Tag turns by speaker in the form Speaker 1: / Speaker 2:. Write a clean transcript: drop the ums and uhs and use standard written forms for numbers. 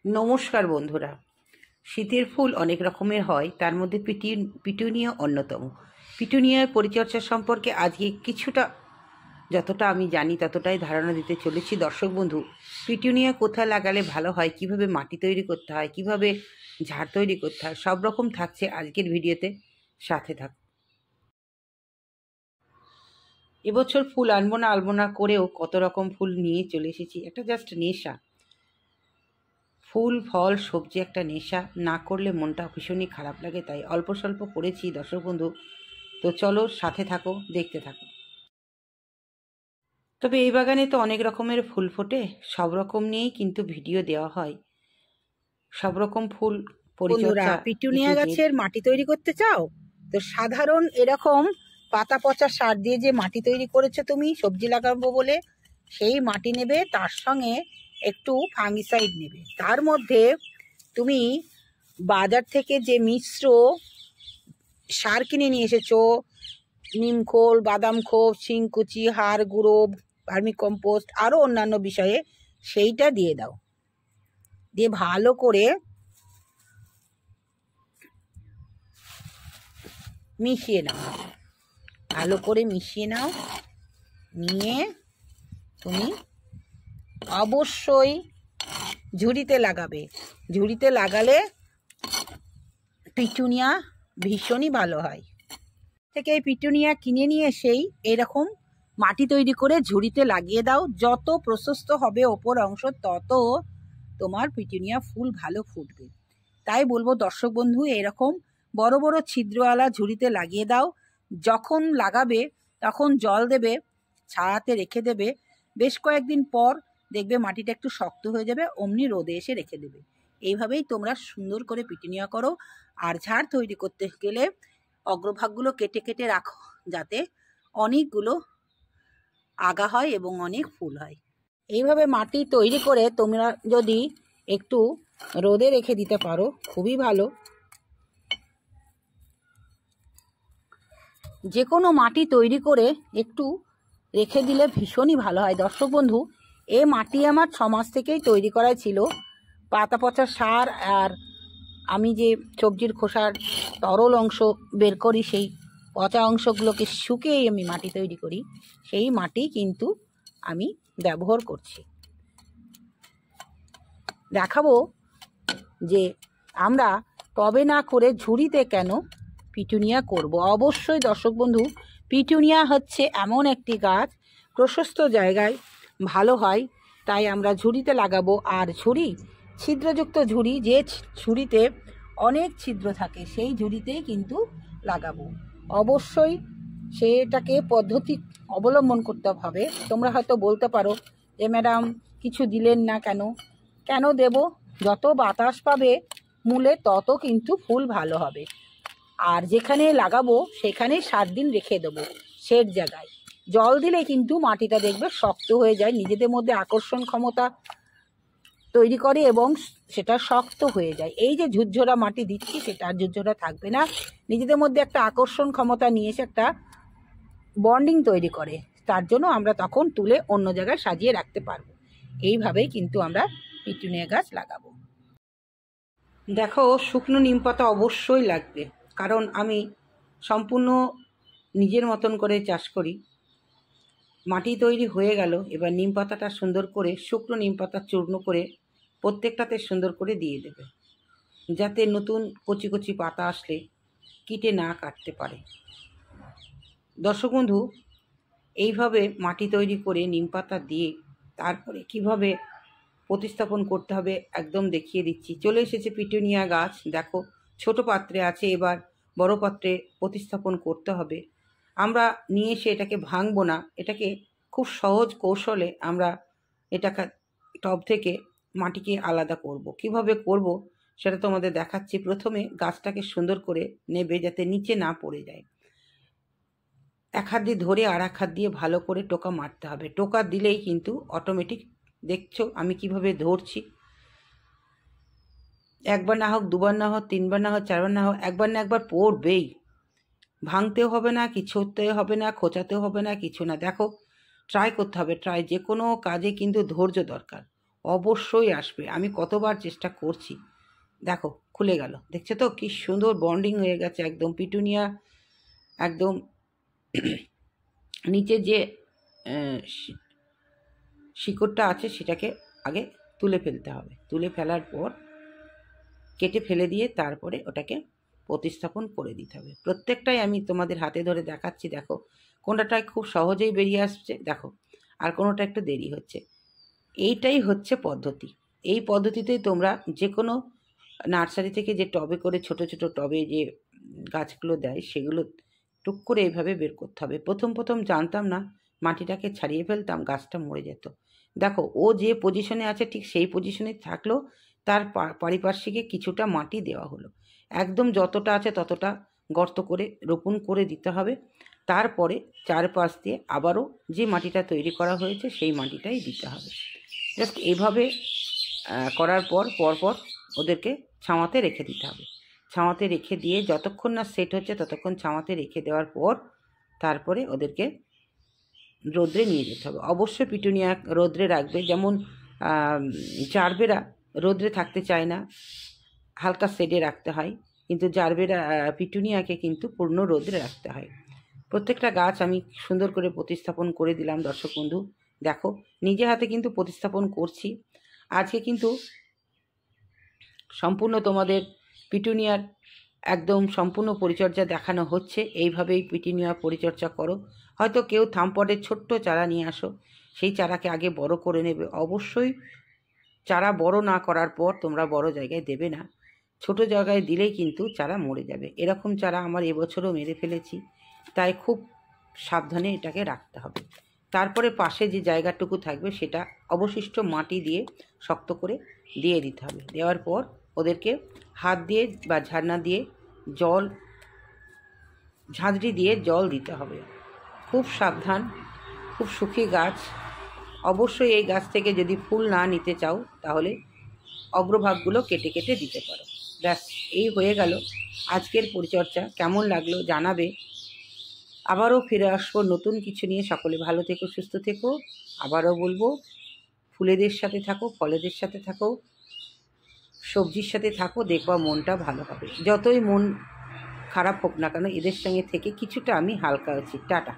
Speaker 1: নমস্কার বন্ধুরা। শীতের ফুল অনেক রকমের হয়, তার মধ্যে পিটুনিয়া অন্যতম। পিটুনিয়ার পরিচর্যা সম্পর্কে আজকে কিছুটা, যতটা আমি জানি ততটাই ধারণা দিতে চলেছি। দর্শক বন্ধু, পিটুনিয়া কোথায় লাগালে ভালো হয়, কিভাবে মাটি তৈরি করতে হয়, কিভাবে ঝাড় তৈরি করতে হয়, সব রকম থাকছে আজকের ভিডিওতে, সাথে থাক। এবছর ফুল আনবো না করেও কত রকম ফুল নিয়ে চলে এসেছি। একটা জাস্ট নেশা, ফুল ফল সবজি একটা নেশা, না করলে মনটা ভীষণই খারাপ লাগে, তাই অল্প স্বল্প করেছি দর্শক বন্ধু। তো চলো সাথে থাকো, দেখতে থাকো। তবে এই বাগানে তো অনেক রকমের ফুল ফোটে, সব রকম নিয়েই কিন্তু ভিডিও দেওয়া হয়। সব রকম ফুল পরিচর্যা।
Speaker 2: পিটুনিয়া গাছের মাটি তৈরি করতে চাও তো সাধারণ এরকম পাতা পচা সার দিয়ে যে মাটি তৈরি করেছো তুমি সবজি লাগাবো বলে, সেই মাটি নেবে, তার সঙ্গে একটু ফাঙ্গিসাইড নেবে। তার মধ্যে তুমি বাজার থেকে যে মিশ্র সার কিনে নিয়ে এসেছো, নিমখোল, বাদাম খোল, শিংকুচি, হাড় গুঁড়ো, ভার্মি কম্পোস্ট, আরও অন্যান্য বিষয়ে সেইটা দিয়ে দাও। দিয়ে ভালো করে মিশিয়ে নাও, ভালো করে মিশিয়ে নাও। নিয়ে তুমি অবশ্যই ঝুড়িতে লাগাবে। ঝুড়িতে লাগালে পিটুনিয়া ভীষণই ভালো হয়। থেকে এই পিটুনিয়া কিনে নিয়ে এসেই এরকম মাটি তৈরি করে ঝুড়িতে লাগিয়ে দাও। যত প্রশস্ত হবে ওপর অংশ, তত তোমার পিটুনিয়া ফুল ভালো ফুটবে। তাই বলবো দর্শক বন্ধু, এরকম বড় বড় ছিদ্রওয়ালা ঝুড়িতে লাগিয়ে দাও। যখন লাগাবে তখন জল দেবে, ছায়াতে রেখে দেবে। বেশ কয়েকদিন পর দেখবে মাটিটা একটু শক্ত হয়ে যাবে, অমনি রোদে এসে রেখে দেবে। এইভাবেই তোমরা সুন্দর করে পিটুনিয়া করো। আর ঝাড় তৈরি করতে গেলে অগ্রভাগগুলো কেটে কেটে রাখো, যাতে অনেকগুলো আগা হয় এবং অনেক ফুল হয়। এইভাবে মাটি তৈরি করে তোমরা যদি একটু রোদে রেখে দিতে পারো, খুবই ভালো। যে কোনো মাটি তৈরি করে একটু রেখে দিলে ভীষণই ভালো হয়। দর্শক বন্ধু, এ মাটি আমার 6 মাস থেকেই তৈরি করা ছিল। পাতা পচা সার আর আমি যে সবজির খোসার তরল অংশ বের করি, সেই পচা অংশগুলোকে শুকিয়েই আমি মাটি তৈরি করি। সেই মাটি কিন্তু আমি ব্যবহার করছি। দেখাবো যে আমরা টবে না করে ঝুড়িতে কেন পিটুনিয়া করব। অবশ্যই দর্শক বন্ধু, পিটুনিয়া হচ্ছে এমন একটি গাছ, প্রশস্ত জায়গায় ভালো হয়, তাই আমরা ঝুড়িতে লাগাবো। আর ঝুড়ি, ছিদ্রযুক্ত ঝুড়ি, যে ঝুড়িতে অনেক ছিদ্র থাকে, সেই ঝুড়িতেই কিন্তু লাগাবো। অবশ্যই সেটাকে পদ্ধতি অবলম্বন করতে হবে। তোমরা হয়তো বলতে পারো যে ম্যাডাম কিছু দিলেন না কেন? কেন দেব? যত বাতাস পাবে মূলে তত কিন্তু ফুল ভালো হবে। আর যেখানে লাগাবো সেখানে 7 দিন রেখে দেবো সেট জায়গায়। জল দিলে কিন্তু মাটিটা দেখবে শক্ত হয়ে যায়, নিজেদের মধ্যে আকর্ষণ ক্ষমতা তৈরি করে এবং সেটা শক্ত হয়ে যায়। এই যে ঝুরঝোরা মাটি দিচ্ছি, সেটা আর ঝুরঝোরা থাকবে না, নিজেদের মধ্যে একটা আকর্ষণ ক্ষমতা নিয়ে এসে একটা বন্ডিং তৈরি করে। তার জন্য আমরা তখন তুলে অন্য জায়গায় সাজিয়ে রাখতে পারবো। এইভাবেই কিন্তু আমরা পিটুনিয়া গাছ লাগাবো।
Speaker 1: দেখো, শুকনো নিম পাতা অবশ্যই লাগবে, কারণ আমি সম্পূর্ণ নিজের মতন করে চাষ করি। মাটি তৈরি হয়ে গেল, এবার নিম পাতাটা সুন্দর করে, শুকনো নিম পাতা চূর্ণ করে প্রত্যেকটাতে সুন্দর করে দিয়ে দেবে, যাতে নতুন কচি কচি পাতা আসলে কিটে না কাটতে পারে। দর্শক বন্ধু, এইভাবে মাটি তৈরি করে নিম পাতা দিয়ে তারপরে কিভাবে প্রতিস্থাপন করতে হবে একদম দেখিয়ে দিচ্ছি। চলে এসেছে পিটুনিয়া গাছ, দেখো ছোট পাত্রে আছে, এবার বড় পাত্রে প্রতিস্থাপন করতে হবে। আমরা নিয়ে এসে এটাকে ভাঙবো না, এটাকে খুব সহজ কৌশলে আমরা এটাকে টব থেকে মাটিকে আলাদা করব। কিভাবে করব সেটা তোমাদের দেখাচ্ছি। প্রথমে গাছটাকে সুন্দর করে নেবে, যাতে নিচে না পড়ে যায়। এক হাত দিয়ে ধরে আর এক হাত দিয়ে ভালো করে টোকা মারতে হবে। টোকা দিলেই কিন্তু অটোমেটিক, দেখছো আমি কিভাবে ধরছি, একবার না হোক, দুবার না হোক, তিনবার না হোক, চারবার না হোক, একবার না একবার পড়বেই। ভাঙতেও হবে না, কিছুতেও হবে না, খোঁচাতেও হবে না, কিছু না। দেখো, ট্রাই করতে হবে। যে কোনো কাজে কিন্তু ধৈর্য দরকার। অবশ্যই আসবে। আমি কতবার চেষ্টা করছি, দেখো খুলে গেল, দেখছো তো কি সুন্দর বন্ডিং হয়ে গেছে একদম। পিটুনিয়া একদম নিচে যে শিকড়টা আছে সেটাকে আগে তুলে ফেলতে হবে। তুলে ফেলার পর কেটে ফেলে দিয়ে তারপরে ওটাকে প্রতিস্থাপন করে দিতে হবে। প্রত্যেকটাই আমি তোমাদের হাতে ধরে দেখাচ্ছি। দেখো কোনটায় খুব সহজেই বেরিয়ে আসছে, দেখো, আর কোনোটা একটু দেরি হচ্ছে। এইটাই হচ্ছে পদ্ধতি। এই পদ্ধতিতেই তোমরা যে কোনো নার্সারি থেকে যে টবে করে ছোট ছোট টবে যে গাছগুলো দেয় সেগুলো টুক করে এইভাবে বের করতে হবে। প্রথম প্রথম জানতাম না, মাটিটাকে ছাড়িয়ে ফেলতাম, গাছটা মরে যেত। দেখো ও যে পজিশনে আছে ঠিক সেই পজিশনে থাকলেও তার পারিপার্শ্বিকে কিছুটা মাটি দেওয়া হলো। একদম যতটা আছে ততটা গর্ত করে রোপণ করে দিতে হবে। তারপরে চারপাশ দিয়ে আবারও যে মাটিটা তৈরি করা হয়েছে সেই মাটিটাই দিতে হবে। জাস্ট এইভাবে করার পর পরপর ওদেরকে ছাওয়াতে রেখে দিতে হবে। ছাওয়াতে রেখে দিয়ে যতক্ষণ না সেট হচ্ছে ততক্ষণ ছাওয়াতে রেখে দেওয়ার পর তারপরে ওদেরকে রোদ্রে নিয়ে যেতে হবে। অবশ্যই পিটুনিয়া রোদ্রে রাখবে। যেমন জারবেরা রোদ্রে থাকতে চায় না, হালকা শেডে রাখতে হয়, কিন্তু জারবেরা পিটুনিয়াকে কিন্তু পূর্ণ রোদ্রে রাখতে হয়। প্রত্যেকটা গাছ আমি সুন্দর করে প্রতিস্থাপন করে দিলাম। দর্শক বন্ধু দেখো, নিজে হাতে কিন্তু প্রতিস্থাপন করছি। আজকে কিন্তু সম্পূর্ণ তোমাদের পিটুনিয়ার একদম সম্পূর্ণ পরিচর্যা দেখানো হচ্ছে। এইভাবেই পিটুনিয়া পরিচর্যা করো। হয়তো কেউ থামপটের ছোট্ট চারা নিয়ে আসো, সেই চারাকে আগে বড় করে নেবে। অবশ্যই চারা বড় না করার পর তোমরা বড় জায়গায় দেবে না, ছোট জায়গায় দিলেই কিন্তু চারা মরে যাবে। এরকম চারা আমার এবছরও মেরে ফেলেছি, তাই খুব সাবধানে এটাকে রাখতে হবে। তারপরে পাশে যে জায়গাটুকু থাকবে সেটা অবশিষ্ট মাটি দিয়ে শক্ত করে দিয়ে দিতে হবে। দেওয়ার পর ওদেরকে হাত দিয়ে বা ঝাড়না দিয়ে জল, ঝাঁঝরি দিয়ে জল দিতে হবে। খুব সাবধান, খুব সুখী গাছ। অবশ্যই এই গাছ থেকে যদি ফুল না নিতে চাও তাহলে অগ্রভাগগুলো কেটে কেটে দিতে পারো। ব্যাস, এই হয়ে গেল আজকের পরিচর্যা। কেমন লাগলো জানাবে। আবারও ফিরে আসবো নতুন কিছু নিয়ে। সকলে ভালো থেকো, সুস্থ থেকো। আবারও বলবো, ফুলেদের সাথে থাকো, ফলেদের সাথে থাকো, সবজির সাথে থাকো, দেখবা মনটা ভালো হবে। যতই মন খারাপ হোক না কেন এদের সঙ্গে থেকে কিছুটা আমি হালকা আছি। টাটা।